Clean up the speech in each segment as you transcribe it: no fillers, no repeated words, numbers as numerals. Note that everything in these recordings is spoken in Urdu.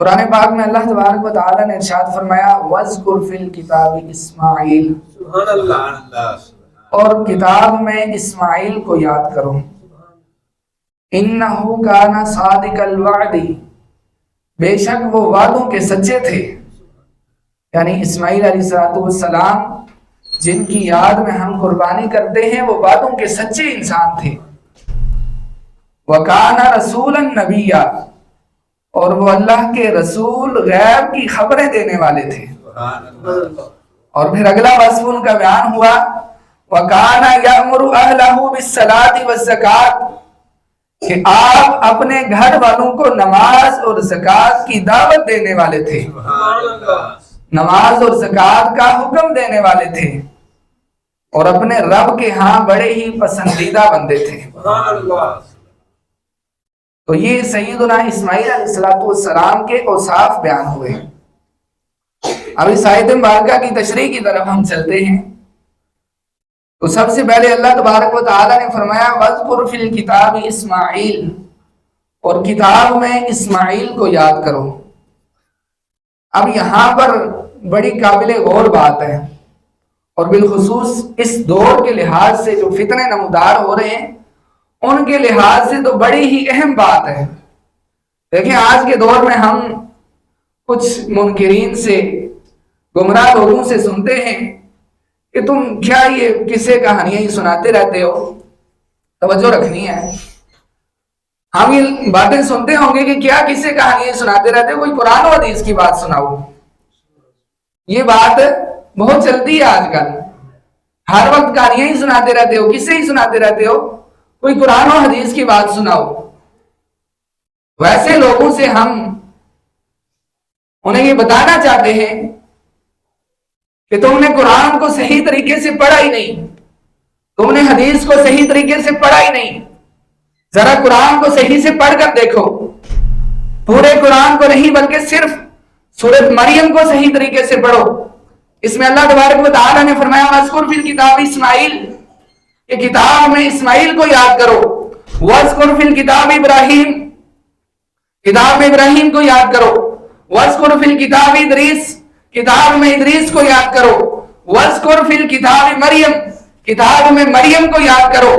قرآن پاک میں اللہ تبارک و تعالی نے ارشاد فرمایا وَاذْكُرْ فِي الْكِتَابِ اسماعیل، سبحان اللہ، اور کتاب میں اسماعیل کو یاد کرو، اِنَّهُ كَانَ صَادِقَ الْوَعْدِ، بے شک وہ وعدوں کے سچے تھے. یعنی اسماعیل علیہ السلام جن کی یاد میں ہم قربانی کرتے ہیں وہ وعدوں کے سچے انسان تھے. وَكَانَ رَسُولًا نَبِيًّا، اور وہ اللہ کے رسول غیب کی خبریں دینے والے تھے. اور پھر اگلا وصف ان کا بیان ہوا وَكَانَ يَأْمُرُ أَهْلَهُ بِالصَّلَاةِ وَالزَّكَاةِ، کہ آپ اپنے گھر والوں کو نماز اور زکوٰۃ کی دعوت دینے والے تھے، نماز اور زکوٰۃ کا حکم دینے والے تھے، اور اپنے رب کے ہاں بڑے ہی پسندیدہ بندے تھے. تو یہ سیدنا اسماعیل علیہ السلام کے اوصاف بیان ہوئے. اب اس آیت مبارکہ کی تشریح کی طرف ہم چلتے ہیں. تو سب سے پہلے اللہ تبارک و تعالی نے فرمایا وَاذْكُرْ فِي الْكِتَابِ اسماعیل، اور کتاب میں اسماعیل کو یاد کرو. اب یہاں پر بڑی قابل غور بات ہے، اور بالخصوص اس دور کے لحاظ سے جو فتنے نمودار ہو رہے ہیں ان کے لحاظ سے تو بڑی ہی اہم بات ہے. دیکھیں آج کے دور میں ہم کچھ منکرین سے، گمراہ لوگوں سے سنتے ہیں کہ تم کیا یہ قصے کہانیاں ہی سناتے رہتے ہو. توجہ رکھنی ہے. ہم یہ باتیں سنتے ہوں گے کہ کیا قصے کہانیاں سناتے رہتے ہو، کوئی قرآن و حدیث کی بات سناؤ. یہ بات بہت چلتی ہے آج کل. ہر وقت کہانیاں ہی سناتے رہتے ہو، قصے ہی سناتے رہتے ہو، کوئی قرآن و حدیث کی بات سناؤ. ویسے لوگوں سے ہم انہیں یہ بتانا چاہتے ہیں کہ تم نے قرآن کو صحیح طریقے سے پڑھا ہی نہیں، تم نے حدیث کو صحیح طریقے سے پڑھا ہی نہیں. ذرا قرآن کو صحیح سے پڑھ کر دیکھو، پورے قرآن کو نہیں بلکہ صرف سورۃ مریم کو صحیح طریقے سے پڑھو. اس میں اللہ تبارک و تعالی نے فرمایا وَاذْكُرْ فِي الْكِتَابِ اسماعیل، کہ کتاب میں اسماعیل کو یاد کرو. وَاذْكُرْ فِي الْكِتَابِ ابراہیم، کتاب میں ابراہیم کو یاد کرو. وَاذْكُرْ فِي الْكِتَابِ ادریس، کتاب میں ادریس کو یاد کرو. وَاذْكُرْ فِي الْكِتَابِ مریم، کتاب میں مریم کو یاد کرو.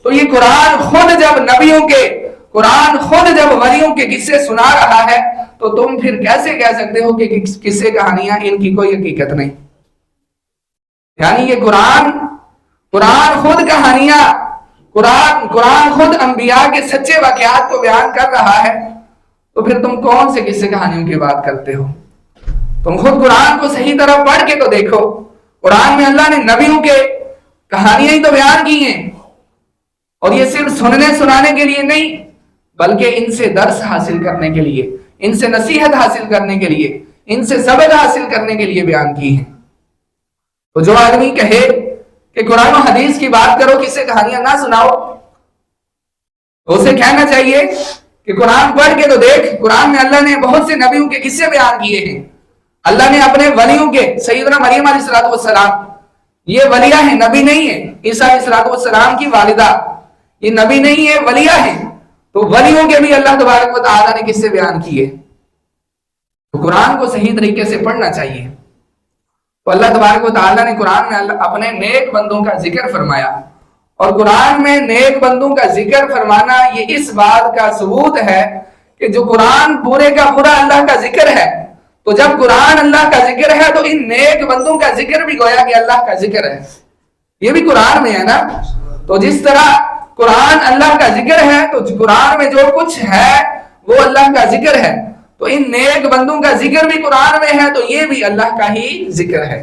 تو یہ قرآن خود جب نبیوں کے، قرآن خود جب ولیوں کے قصے سنا رہا ہے تو تم پھر کیسے کہہ سکتے ہو کہ قصے کہانیاں ان کی کوئی حقیقت نہیں. یعنی یہ قرآن خود کہانیاں، قرآن خود انبیاء کے سچے واقعات کو بیان کر رہا ہے، تو پھر تم کون سے قصے کہانیوں کی بات کرتے ہو؟ تم خود قرآن کو صحیح طرح پڑھ کے تو دیکھو. قرآن میں اللہ نے نبیوں کے کہانیاں ہی تو بیان کی ہیں، اور یہ صرف سننے سنانے کے لیے نہیں بلکہ ان سے درس حاصل کرنے کے لیے، ان سے نصیحت حاصل کرنے کے لیے، ان سے سبق حاصل کرنے کے لیے بیان کی ہیں. تو جو آدمی کہے کہ قرآن و حدیث کی بات کرو، قصے کہانیاں نہ سناؤ، اسے کہنا چاہیے کہ قرآن پڑھ کے تو دیکھ. قرآن میں اللہ نے بہت سے نبیوں کے قصے بیان کیے ہیں. اللہ نے اپنے ولیوں کے، سیدنا مریم علیہ السلام یہ ولیہ ہیں، نبی نہیں ہے. عیسیٰ علیہ السلام کی والدہ یہ نبی نہیں ہے، ولیہ ہیں. تو ولیوں کے بھی اللہ تبارک و تعالیٰ نے قصے بیان کیے. تو قرآن کو صحیح طریقے سے پڑھنا چاہیے. تو اللہ تبارک و تعالیٰ نے قرآن میں اپنے نیک بندوں کا ذکر فرمایا، اور قرآن میں نیک بندوں کا ذکر فرمانا یہ اس بات کا ثبوت ہے کہ جو قرآن پورے کا پورا اللہ کا ذکر ہے، تو جب قرآن اللہ کا ذکر ہے تو ان نیک بندوں کا ذکر بھی گویا کہ اللہ کا ذکر ہے. یہ بھی قرآن میں ہے نا. تو جس طرح قرآن اللہ کا ذکر ہے تو قرآن میں جو کچھ ہے وہ اللہ کا ذکر ہے. تو ان نیک بندوں کا ذکر بھی قرآن میں ہے تو یہ بھی اللہ کا ہی ذکر ہے.